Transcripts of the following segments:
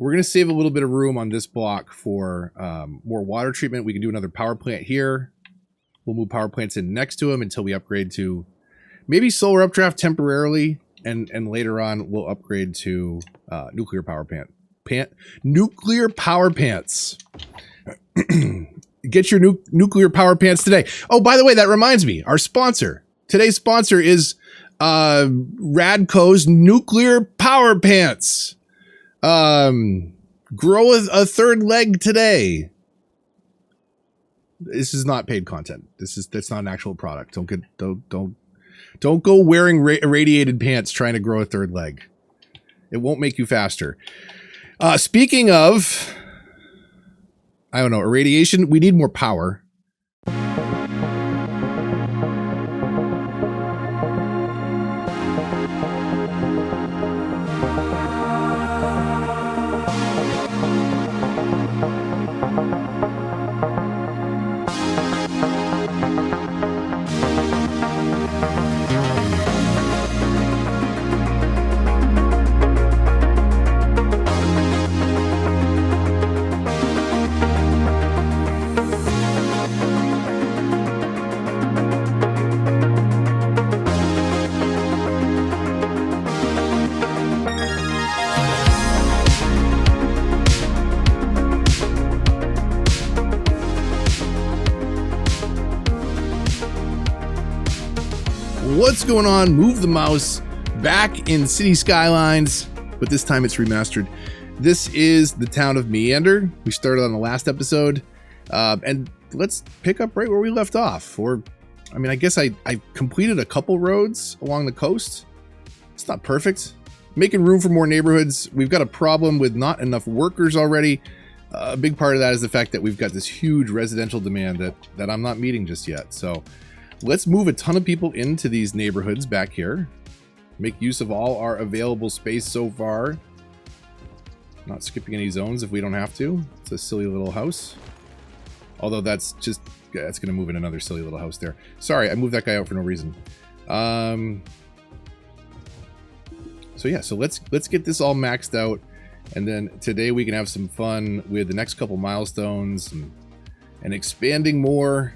We're going to save a little bit of room on this block for more water treatment. We can do another power plant here. We'll move power plants in next to them until we upgrade to maybe solar updraft temporarily. And later on, we'll upgrade to nuclear power nuclear power pants. Get your nuclear power pants today. Oh, by the way, that reminds me, our sponsor. Today's sponsor is Radco's Nuclear Power Pants. Grow a third leg today. This is not paid content. That's not an actual product. Don't go wearing irradiated pants trying to grow a third leg. It won't make you faster. Speaking of, I don't know, irradiation, we need more power. What's going on? Move the mouse back in City Skylines, but this time it's remastered. This is the town of Meander. We started on the last episode, and let's pick up right where we left off. Or, I mean, I guess I completed a couple roads along the coast. It's not perfect. Making room for more neighborhoods. We've got a problem with not enough workers already. A big part of that is the fact that we've got this huge residential demand that I'm not meeting just yet. So let's move a ton of people into these neighborhoods back here. Make use of all our available space so far. Not skipping any zones if we don't have to. It's a silly little house. Although that's going to move in another silly little house there. Sorry, I moved that guy out for no reason. So yeah, so let's get this all maxed out. And then today we can have some fun with the next couple milestones and expanding more.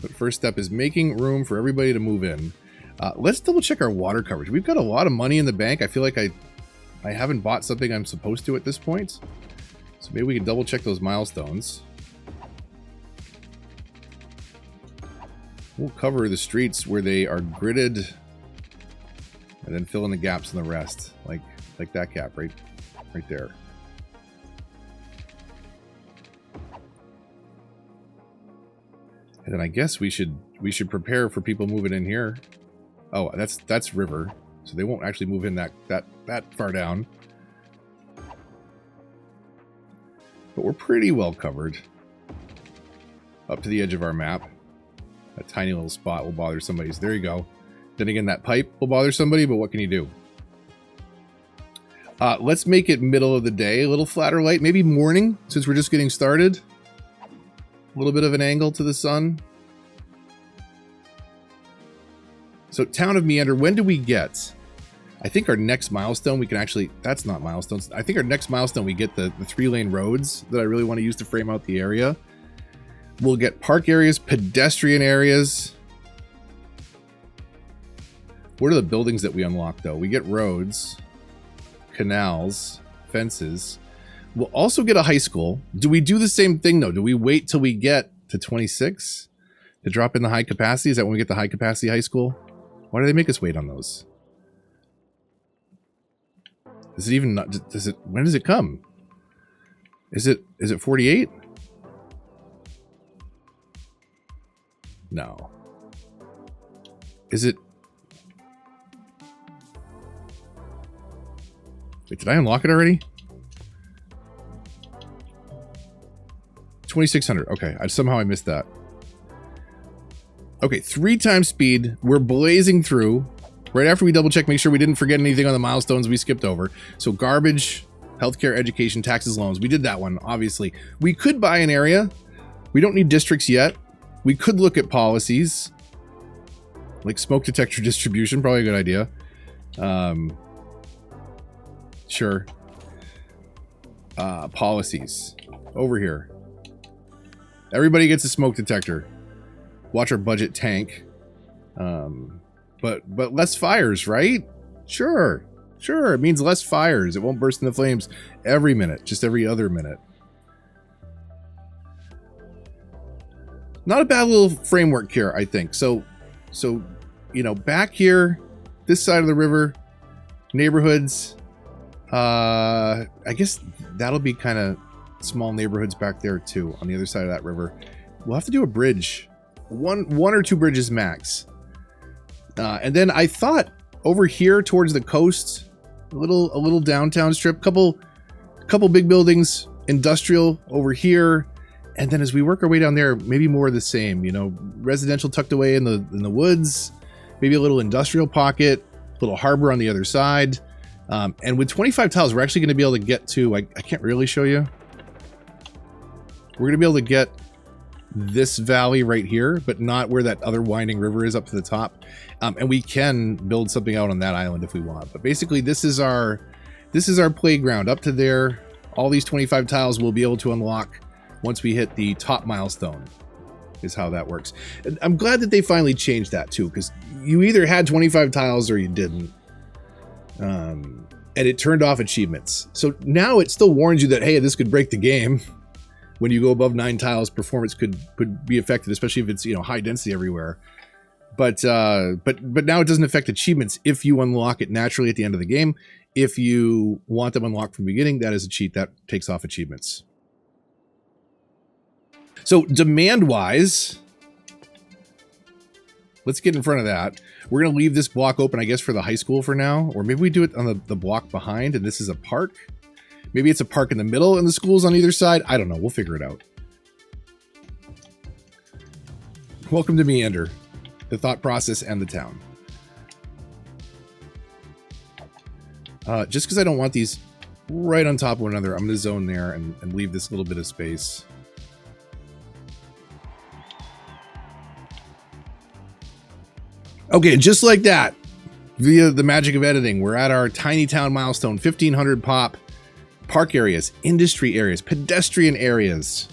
But first step is making room for everybody to move in. Let's double check our water coverage. We've got a lot of money in the bank. I feel like I haven't bought something I'm supposed to at this point. So maybe we can double check those milestones. We'll cover the streets where they are gridded and then fill in the gaps in the rest. Like that gap right there. And then I guess we should prepare for people moving in here. Oh, that's river, so they won't actually move in that far down. But we're pretty well covered up to the edge of our map. That tiny little spot will bother somebody. So there you go. Then again, that pipe will bother somebody, but what can you do? Let's make it middle of the day, a little flatter light, maybe morning, since we're just getting started. A little bit of an angle to the sun. So, town of Meander, when do we get? I think our next milestone, we can actually, that's not milestones. I think our next milestone, we get the 3-lane roads that I really want to use to frame out the area. We'll get park areas, pedestrian areas. What are the buildings that we unlock, though? We get roads, canals, fences. We'll also get a high school. Do we do the same thing, though? Do we wait till we get to 26 to drop in the high capacity? Is that when we get the high capacity high school? Why do they make us wait on those? Is it even not? When does it come? Is it 48? No. Is it? Wait, did I unlock it already? 2600. Okay, somehow I missed that. Okay, 3 times speed. We're blazing through. Right after we double check, make sure we didn't forget anything on the milestones we skipped over. So garbage, healthcare, education, taxes, loans. We did that one, obviously. We could buy an area. We don't need districts yet. We could look at policies. Like smoke detector distribution, probably a good idea. Sure. Policies. Over here. Everybody gets a smoke detector. Watch our budget tank. But less fires, right? Sure. Sure, it means less fires. It won't burst into flames every minute, just every other minute. Not a bad little framework here, I think. So, you know, back here, this side of the river, neighborhoods, I guess that'll be kind of small neighborhoods back there too, on the other side of that river. We'll have to do a bridge. One or two bridges max. And then I thought over here towards the coast, a little downtown strip, couple big buildings, industrial over here. And then as we work our way down there, maybe more of the same, you know, residential tucked away in the woods, maybe a little industrial pocket, little harbor on the other side. And with 25 tiles, we're actually going to be able to get to, I can't really show you. We're going to be able to get this valley right here, but not where that other winding river is up to the top. And we can build something out on that island if we want. But basically, this is our playground up to there. All these 25 tiles we'll be able to unlock once we hit the top milestone, is how that works. And I'm glad that they finally changed that too, because you either had 25 tiles or you didn't. And it turned off achievements. So now it still warns you that, hey, this could break the game. When you go above 9 tiles, performance could be affected, especially if it's, you know, high density everywhere. But now it doesn't affect achievements if you unlock it naturally at the end of the game. If you want them unlocked from the beginning, that is a cheat that takes off achievements. So demand-wise, let's get in front of that. We're going to leave this block open, I guess, for the high school for now. Or maybe we do it on the block behind, and this is a park. Maybe it's a park in the middle and the school's on either side. I don't know. We'll figure it out. Welcome to Meander, the thought process and the town. Just because I don't want these right on top of one another, I'm going to zone there and leave this little bit of space. Okay, just like that, via the magic of editing, we're at our tiny town milestone, 1,500 pop. Park areas, industry areas, pedestrian areas.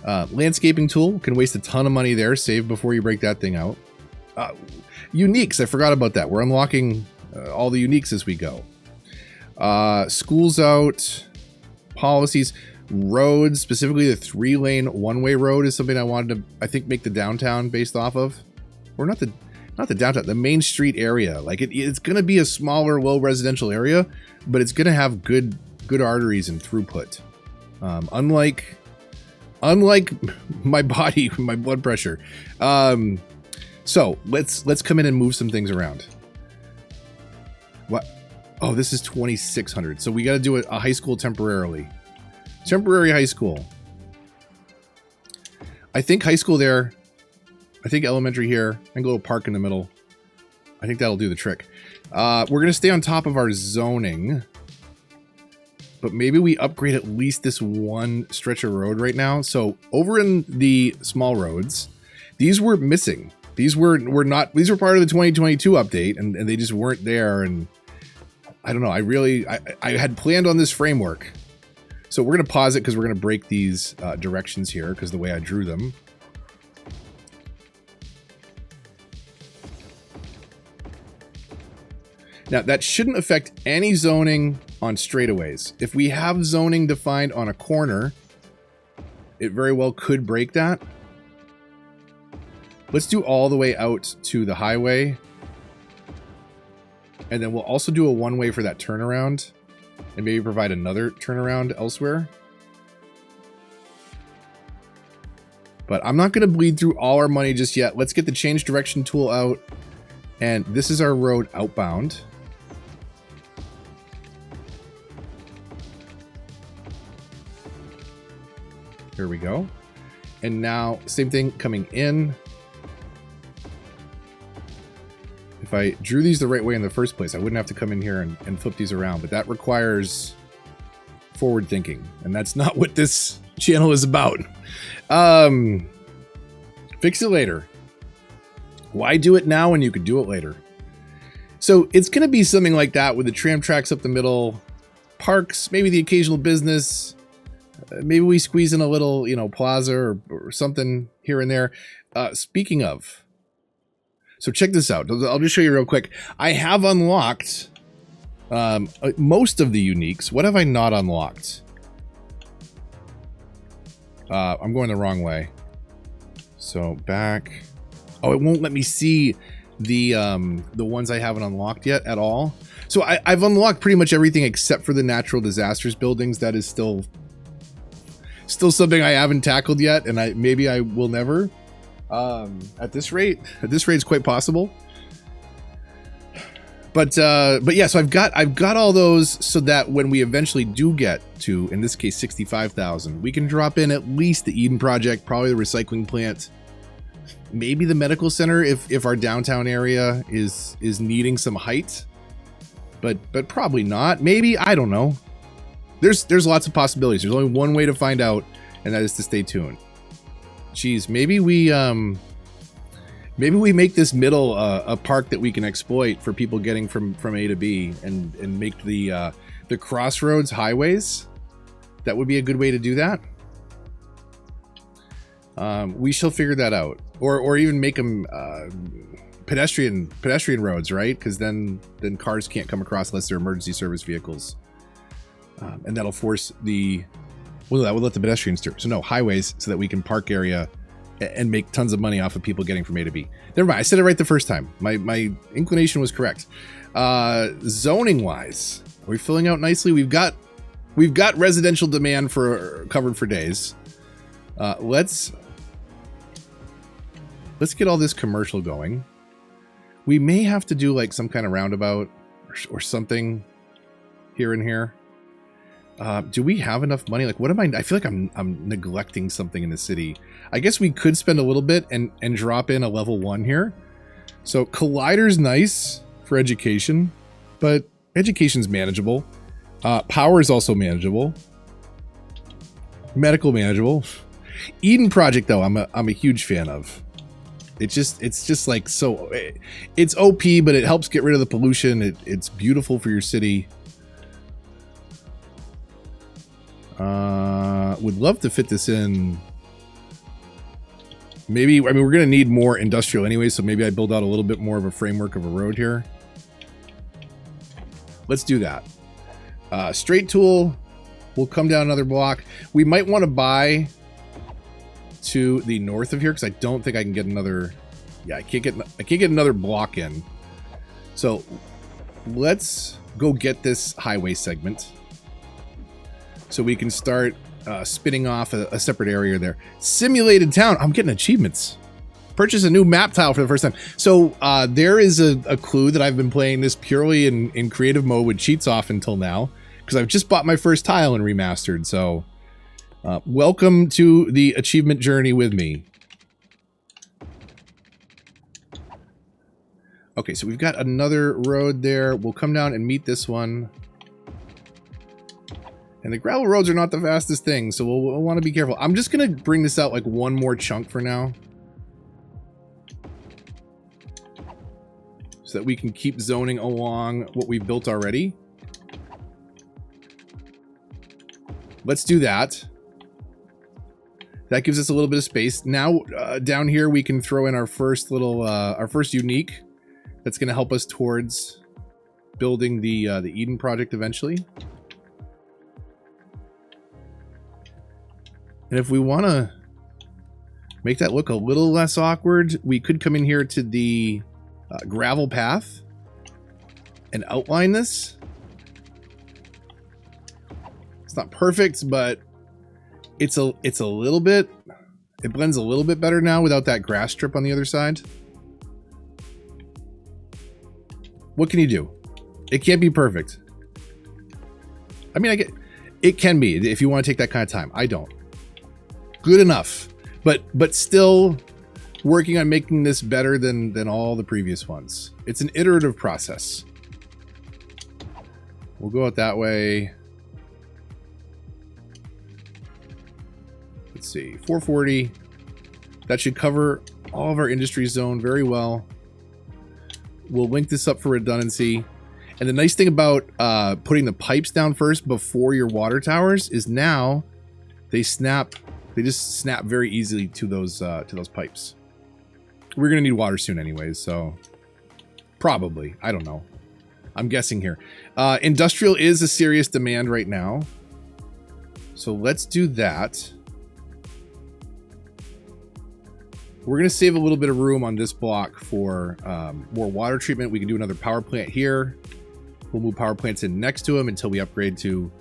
Landscaping tool, can waste a ton of money there. Save before you break that thing out. Uniques, I forgot about that. We're unlocking all the uniques as we go. Schools out. Policies. Roads, specifically the 3-lane one-way road is something I wanted to, I think, make the downtown based off of. Or not the downtown, the main street area. Like it's going to be a smaller, low residential area, but it's going to have good arteries and throughput. Unlike my body, my blood pressure. So let's come in and move some things around. What? Oh, this is 2,600. So we got to do a high school temporarily. Temporary high school. I think high school there. I think elementary here. And go to park in the middle. I think that'll do the trick. We're going to stay on top of our zoning. But maybe we upgrade at least this one stretch of road right now. So over in the small roads, these were missing. These were part of the 2022 update, and they just weren't there. And I don't know. I had planned on this framework. So we're going to pause it because we're going to break these directions here because the way I drew them. Now, that shouldn't affect any zoning on straightaways. If we have zoning defined on a corner, it very well could break that. Let's do all the way out to the highway. And then we'll also do a one-way for that turnaround. And maybe provide another turnaround elsewhere. But I'm not going to bleed through all our money just yet. Let's get the change direction tool out. And this is our road outbound. Here we go. And now, same thing coming in. If I drew these the right way in the first place, I wouldn't have to come in here and flip these around. But that requires forward thinking. And that's not what this channel is about. Fix it later. Why do it now when you could do it later? So it's going to be something like that with the tram tracks up the middle, parks, maybe the occasional business. Maybe we squeeze in a little, you know, plaza or something here and there. Speaking of, so check this out. I'll just show you real quick. I have unlocked most of the uniques. What have I not unlocked? I'm going the wrong way. So back. Oh, it won't let me see the ones I haven't unlocked yet at all. So I've unlocked pretty much everything except for the natural disasters buildings. That is still something I haven't tackled yet, and maybe I will never. At this rate, it's quite possible. But yeah, so I've got all those so that when we eventually do get to, in this case, 65,000, we can drop in at least the Eden project, probably the recycling plant, maybe the medical center if our downtown area is needing some height, but probably not. Maybe, I don't know. There's lots of possibilities. There's only one way to find out, and that is to stay tuned. Geez, maybe we make this middle a park that we can exploit for people getting from A to B, and make the crossroads highways. That would be a good way to do that. We shall figure that out, or even make them pedestrian roads, right? Because then cars can't come across unless they're emergency service vehicles, and that'll force that would let the pedestrians through. So no, highways, so that we can park area and make tons of money off of people getting from A to B. Never mind, I said it right the first time. My inclination was correct. Zoning wise, are we filling out nicely? We've got residential demand covered for days. Let's get all this commercial going. We may have to do like some kind of roundabout or something here and here. Do we have enough money? Like, what am I feel like I'm neglecting something in the city. I guess we could spend a little bit and drop in a level 1 here. So Collider's nice for education, but education's manageable. Power is also manageable. Medical manageable. Eden Project though, I'm a huge fan of. It's just like, so it's OP, but it helps get rid of the pollution. It's beautiful for your city. Would love to fit this in. Maybe, I mean, we're going to need more industrial anyway, so maybe I build out a little bit more of a framework of a road here. Let's do that. Straight tool will come down another block. We might want to buy to the north of here, because I don't think I can get another. Yeah, I can't get another block in. So let's go get this highway segment, so we can start spinning off a separate area there. Simulated town. I'm getting achievements. Purchase a new map tile for the first time. So there is a clue that I've been playing this purely in creative mode with cheats off until now, because I've just bought my first tile in Remastered. So welcome to the achievement journey with me. Okay, so we've got another road there. We'll come down and meet this one. And the gravel roads are not the fastest thing, so we'll want to be careful. I'm just going to bring this out like one more chunk for now, so that we can keep zoning along what we've built already. Let's do that. That gives us a little bit of space. Now, down here, we can throw in our first little, our first unique. That's going to help us towards building the Eden project eventually. And if we want to make that look a little less awkward, we could come in here to the gravel path and outline this. It's not perfect, but it's a little bit, it blends a little bit better now without that grass strip on the other side. What can you do? It can't be perfect. I mean, it can be if you want to take that kind of time. I don't. Good enough, but still working on making this better than all the previous ones. It's an iterative process. We'll go out that way. Let's see, 440. That should cover all of our industry zone very well. We'll link this up for redundancy. And the nice thing about putting the pipes down first before your water towers is now they snap. They just snap very easily to those pipes. We're gonna need water soon, anyways. So probably, I don't know. I'm guessing here. Industrial is a serious demand right now, so let's do that. We're going to save a little bit of room on this block for more water treatment. We can do another power plant here. We'll move power plants in next to them until we upgrade to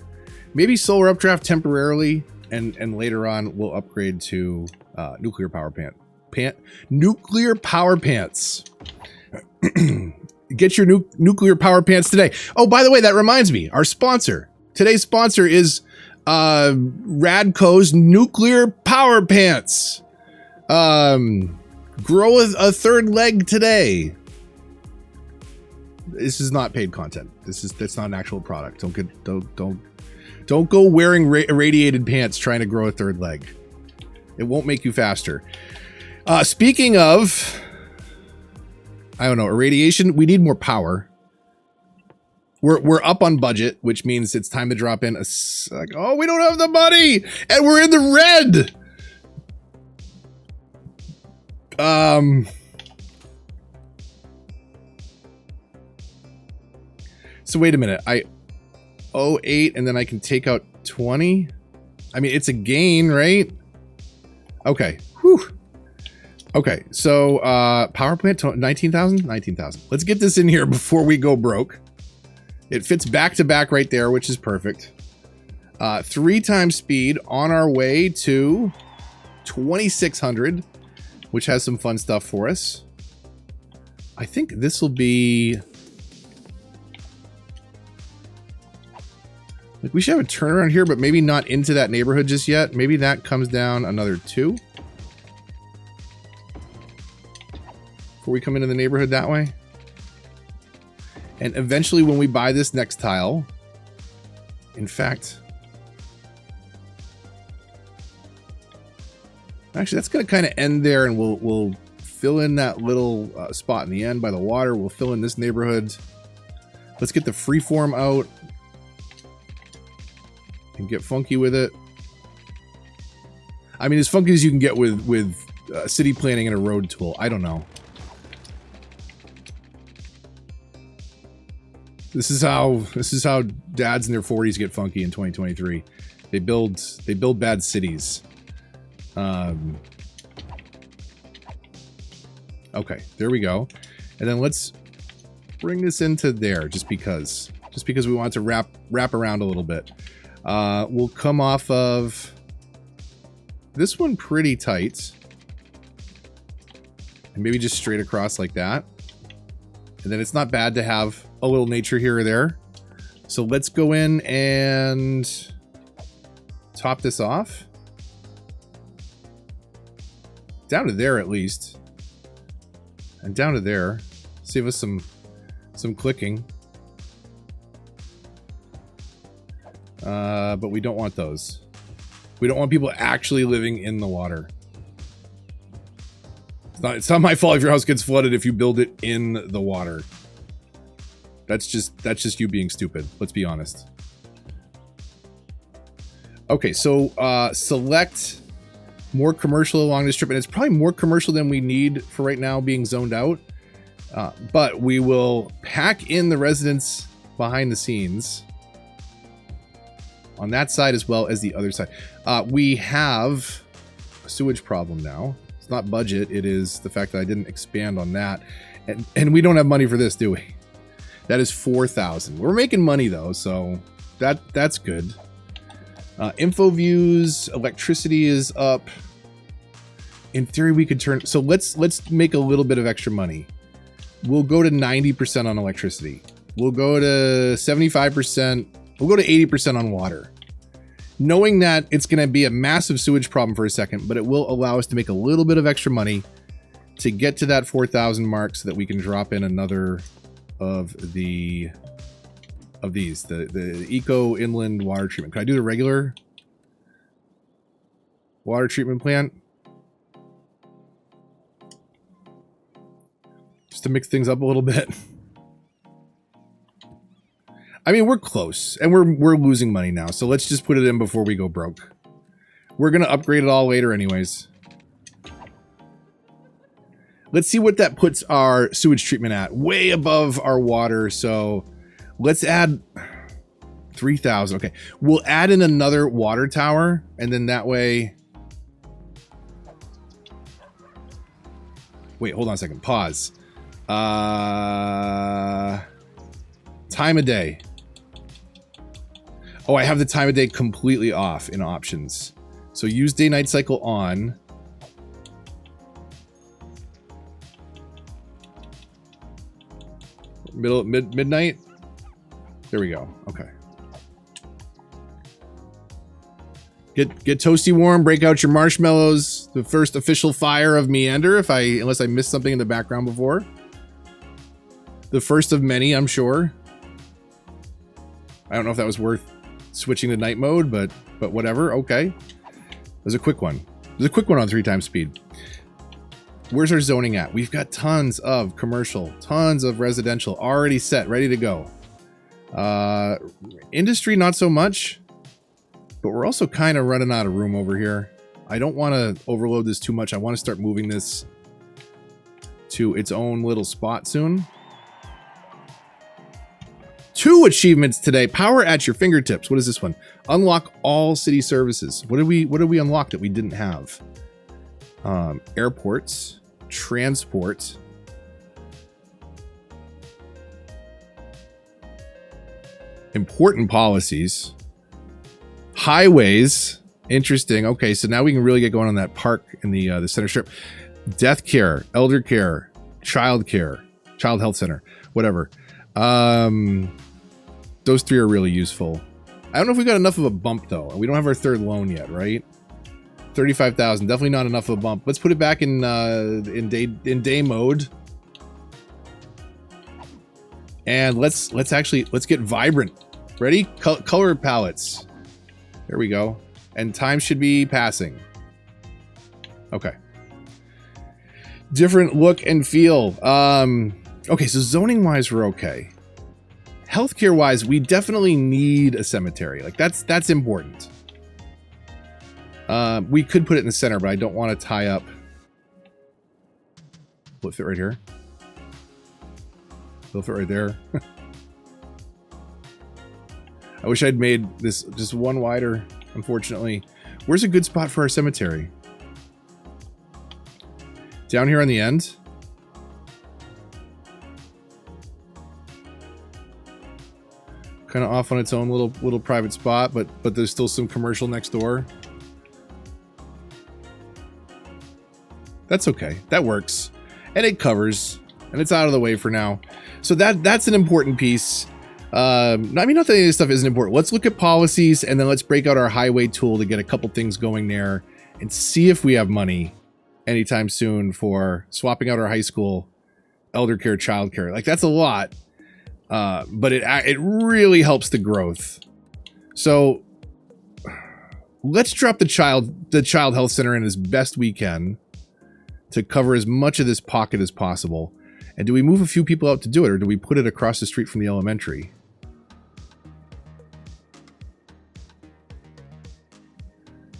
maybe solar updraft temporarily, and later on we'll upgrade to nuclear power nuclear power pants. Get your nuclear power pants today. Oh, by the way, that reminds me, our sponsor. Today's sponsor is Radco's nuclear power pants. Grow a third leg today. This is not paid content. That's not an actual product. Don't go wearing irradiated pants trying to grow a third leg. It won't make you faster. Speaking of, I don't know, irradiation, we need more power. We're up on budget, which means it's time to drop in oh, we don't have the money and we're in the red. So wait a minute, I owe 8 and then I can take out 20. I mean, it's a gain, right? Okay. Whew. Okay. So, power plant, 19,000, 19,000. Let's get this in here before we go broke. It fits back to back right there, which is perfect. 3 times speed on our way to 2,600. Which has some fun stuff for us. I think this will be... like, we should have a turnaround here, but maybe not into that neighborhood just yet. Maybe that comes down another 2. Before we come into the neighborhood that way. And eventually when we buy this next tile... in fact... actually, that's going to kind of end there, and we'll fill in that little spot in the end by the water. We'll fill in this neighborhood. Let's get the freeform out and get funky with it. I mean, as funky as you can get with city planning and a road tool. I don't know. This is how dads in their 40s get funky in 2023. They build bad cities. Okay, there we go. And then let's bring this into there just because we want to wrap around a little bit. We'll come off of this one pretty tight and maybe just straight across like that. And then it's not bad to have a little nature here or there. So let's go in and top this off. Down to there at least. And down to there. Save us some clicking. But we don't want those. We don't want people actually living in the water. It's not my fault if your house gets flooded if you build it in the water. That's just you being stupid. Let's be honest. Okay, so select more commercial along this strip, and it's probably more commercial than we need for right now being zoned out. But we will pack in the residents behind the scenes on that side as well as the other side. We have a sewage problem now. It's not budget, it is the fact that I didn't expand on that. And we don't have money for this, do we? That is 4,000. We're making money though, so that's good. Info views, electricity is up. In theory, we could turn. So let's make a little bit of extra money. We'll go to 90% on electricity. We'll go to 75%. We'll go to 80% on water. Knowing that it's going to be a massive sewage problem for a second, but it will allow us to make a little bit of extra money to get to that 4,000 mark so that we can drop in another of these, the eco inland water treatment. Can I do the regular water treatment plant? Just to mix things up a little bit. I mean, we're close, and we're losing money now, so let's just put it in before we go broke. We're gonna upgrade it all later anyways. Let's see what that puts our sewage treatment at. Way above our water, so let's add 3,000. Okay, we'll add in another water tower, and then that way... Wait, hold on a second. Pause. Time of day. Oh, I have the time of day completely off in options. So use day-night cycle on. Midnight. There we go. Okay. Get toasty warm. Break out your marshmallows. The first official fire of Meander. Unless I missed something in the background before. The first of many, I'm sure. I don't know if that was worth switching to night mode, but whatever. Okay. There's a quick one. There's a quick one on 3x speed. Where's our zoning at? We've got tons of commercial, tons of residential already set, ready to go. Industry, not so much, but we're also kind of running out of room over here. I don't want to overload this too much. I want to start moving this to its own little spot soon. 2 achievements today. Power at your fingertips. What is this one? Unlock all city services. What did we unlock that we didn't have? Airports, transport, important policies, highways. Interesting. Okay, so now we can really get going on that park in the center strip. Death care, elder care, child health center, whatever. Those 3 are really useful. I don't know if we got enough of a bump though. We don't have our 3rd loan yet, right? 35,000, definitely not enough of a bump. Let's put it back in day mode. And let's get vibrant. Ready? Color palettes. There we go. And time should be passing. Okay. Different look and feel. Okay, so zoning wise we're okay. Healthcare wise, we definitely need a cemetery. Like that's important. We could put it in the center, but I don't want to tie up. Will it fit right here? Will it fit right there? I wish I'd made this just one wider, unfortunately. Where's a good spot for our cemetery? Down here on the end? Kind of off on its own little private spot, but there's still some commercial next door. That's okay. That works. And it covers. And it's out of the way for now. So that's an important piece. I mean, not that any of this stuff isn't important. Let's look at policies, and then let's break out our highway tool to get a couple things going there and see if we have money anytime soon for swapping out our high school, elder care, child care. Like, that's a lot. But it really helps the growth. So let's drop the child health center in as best we can to cover as much of this pocket as possible. And do we move a few people out to do it, or do we put it across the street from the elementary?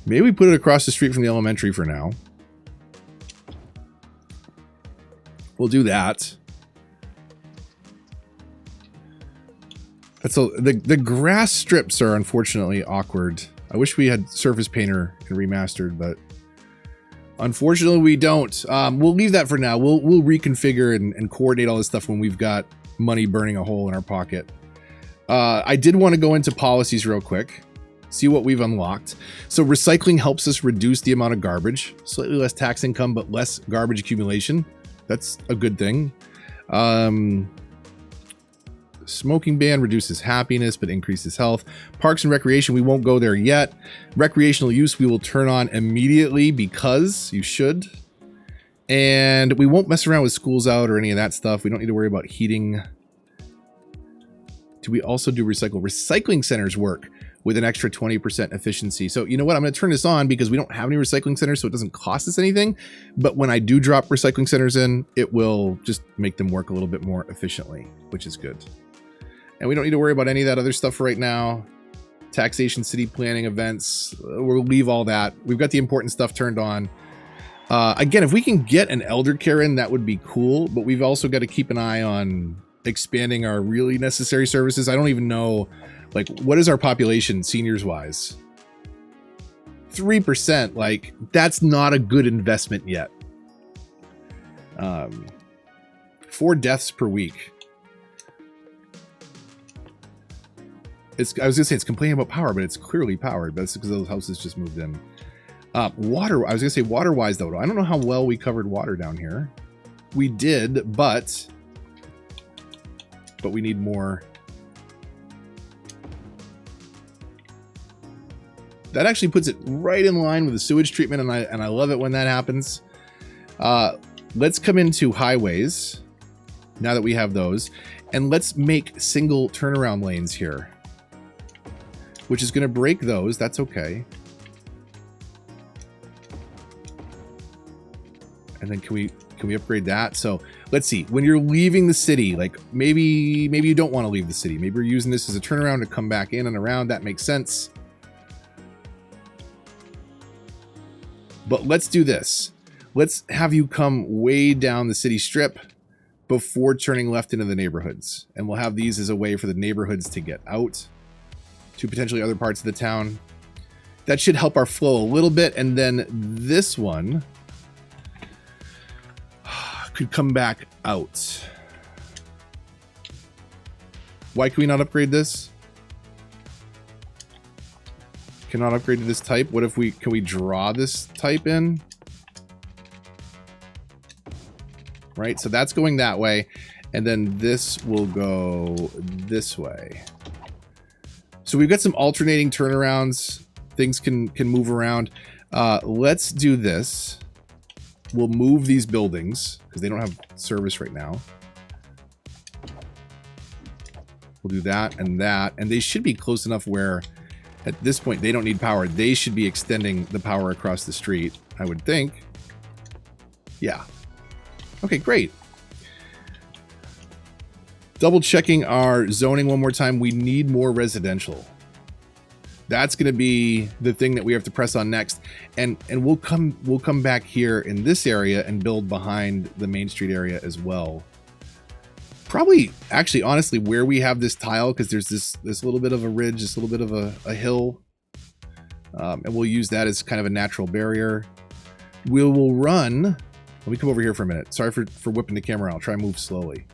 Maybe we put it across the street from the elementary for now. We'll do that. The grass strips are unfortunately awkward. I wish we had Surface Painter and Remastered, but unfortunately we don't. We'll leave that for now. We'll reconfigure and coordinate all this stuff when we've got money burning a hole in our pocket. I did want to go into policies real quick, see what we've unlocked. So recycling helps us reduce the amount of garbage, slightly less tax income, but less garbage accumulation. That's a good thing. Smoking ban reduces happiness but increases health. Parks and recreation, we won't go there yet. Recreational use we will turn on immediately because you should. And we won't mess around with schools out or any of that stuff. We don't need to worry about heating. Do we also do recycle? Recycling centers work with an extra 20% efficiency. So you know what? I'm going to turn this on because we don't have any recycling centers, so it doesn't cost us anything. But when I do drop recycling centers in, it will just make them work a little bit more efficiently, which is good. And we don't need to worry about any of that other stuff right now. Taxation, city planning, events. We'll leave all that. We've got the important stuff turned on. Again, if we can get an elder care in, that would be cool. But we've also got to keep an eye on expanding our really necessary services. I don't even know, like, what is our population seniors wise? 3%. Like, that's not a good investment yet. 4 deaths per week. I was gonna say it's complaining about power, but it's clearly powered. That's because those houses just moved in. Water. I was gonna say water-wise though. I don't know how well we covered water down here. We did, but we need more. That actually puts it right in line with the sewage treatment, and I love it when that happens. Let's come into highways now that we have those, and let's make single turnaround lanes here, which is going to break those. That's okay. And then can we upgrade that? So let's see. When you're leaving the city, like maybe you don't want to leave the city. Maybe you're using this as a turnaround to come back in and around. That makes sense. But let's do this. Let's have you come way down the city strip before turning left into the neighborhoods. And we'll have these as a way for the neighborhoods to get out to potentially other parts of the town. That should help our flow a little bit. And then this one could come back out. Why can we not upgrade this? Cannot upgrade to this type. What if can we draw this type in? Right, so that's going that way, and then this will go this way. So we've got some alternating turnarounds. Things can move around. Let's do this. We'll move these buildings because they don't have service right now. We'll do that, and they should be close enough where at this point they don't need power. They should be extending the power across the street, I would think. Yeah. Okay, great. Double checking our zoning one more time. We need more residential. That's going to be the thing that we have to press on next. And we'll come back here in this area and build behind the Main Street area as well. Probably, actually, honestly, where we have this tile, because there's this little bit of a ridge, this little bit of a hill. And we'll use that as kind of a natural barrier. We will run. Let me come over here for a minute. Sorry for whipping the camera out. I'll try and move slowly.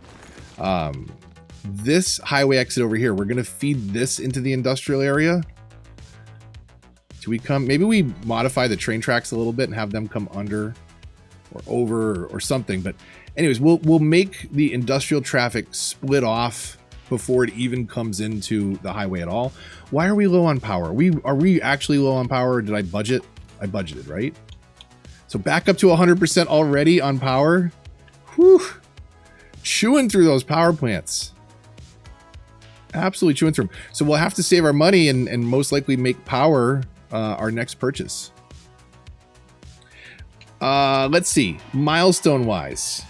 This highway exit over here, we're going to feed this into the industrial area. Do we come? Maybe we modify the train tracks a little bit and have them come under or over or something. But anyways, we'll make the industrial traffic split off before it even comes into the highway at all. Why are we low on power? Are we actually low on power? Or did I budget? I budgeted, right? So back up to 100% already on power. Whew. Chewing through those power plants. Absolutely chewing through them. So we'll have to save our money and most likely make power our next purchase. Let's see. Milestone wise.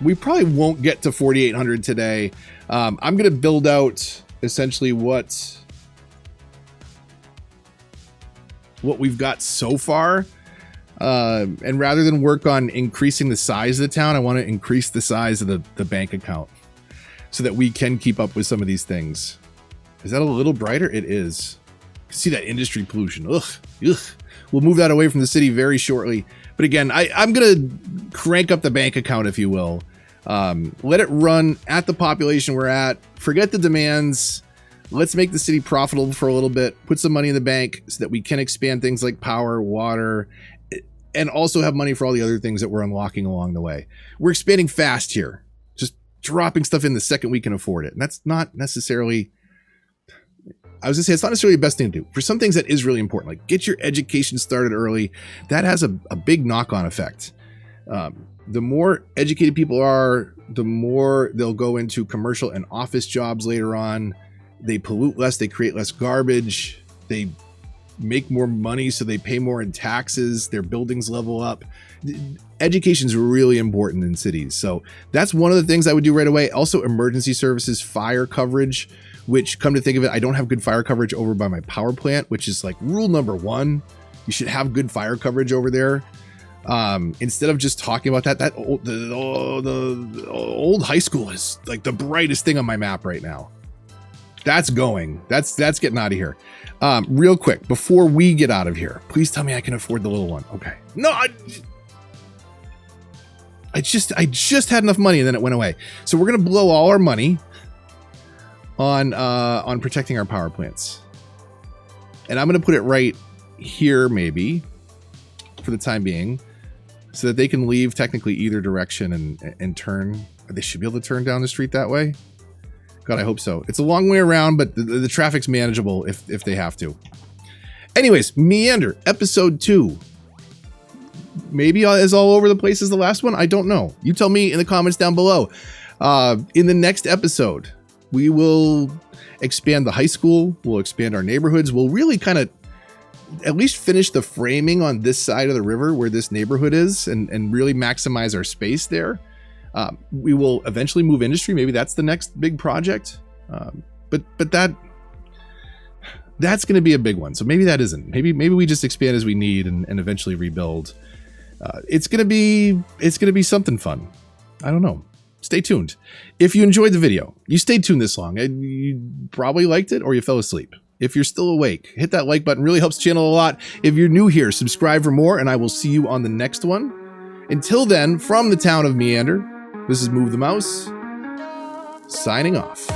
We probably won't get to 4,800 today. I'm going to build out essentially what we've got so far. And rather than work on increasing the size of the town, I want to increase the size of the bank account so that we can keep up with some of these things. Is that a little brighter? It is. See that industry pollution. Ugh. We'll move that away from the city very shortly. But again, I'm going to crank up the bank account, if you will. Let it run at the population we're at. Forget the demands. Let's make the city profitable for a little bit. Put some money in the bank so that we can expand things like power, water, and also have money for all the other things that we're unlocking along the way. We're expanding fast here. Just dropping stuff in the second we can afford it. And that's not necessarily... I was going to say, it's not necessarily the best thing to do. For some things that is really important, like get your education started early. That has a big knock-on effect. The more educated people are, the more they'll go into commercial and office jobs later on. They pollute less, they create less garbage, they make more money, so they pay more in taxes, their buildings level up. education is really important in cities. So that's one of the things I would do right away. Also, emergency services, fire coverage, which, come to think of it, I don't have good fire coverage over by my power plant, which is like rule number one. You should have good fire coverage over there. Instead of just talking about that, the old high school is like the brightest thing on my map right now. That's going. That's getting out of here. Real quick, before we get out of here, please tell me I can afford the little one. Okay. No, I just had enough money and then it went away. So we're gonna blow all our money on protecting our power plants. And I'm gonna put it right here, maybe, for the time being, so that they can leave technically either direction and turn. They should be able to turn down the street that way. God, I hope so. It's a long way around, but the traffic's manageable if they have to. Anyways, Meander, episode 2. Maybe is all over the place as the last one. I don't know. You tell me in the comments down below. In the next episode, we will expand the high school. We'll expand our neighborhoods. We'll really kind of at least finish the framing on this side of the river where this neighborhood is and really maximize our space there. We will eventually move industry. Maybe that's the next big project. But that's going to be a big one. So maybe that isn't. Maybe we just expand as we need and eventually rebuild. It's going to be something fun. I don't know. Stay tuned. If you enjoyed the video, you stayed tuned this long, you probably liked it or you fell asleep. If you're still awake, hit that like button. Really helps the channel a lot. If you're new here, subscribe for more, and I will see you on the next one. Until then, from the town of Meander, this is Move the Mouse, signing off.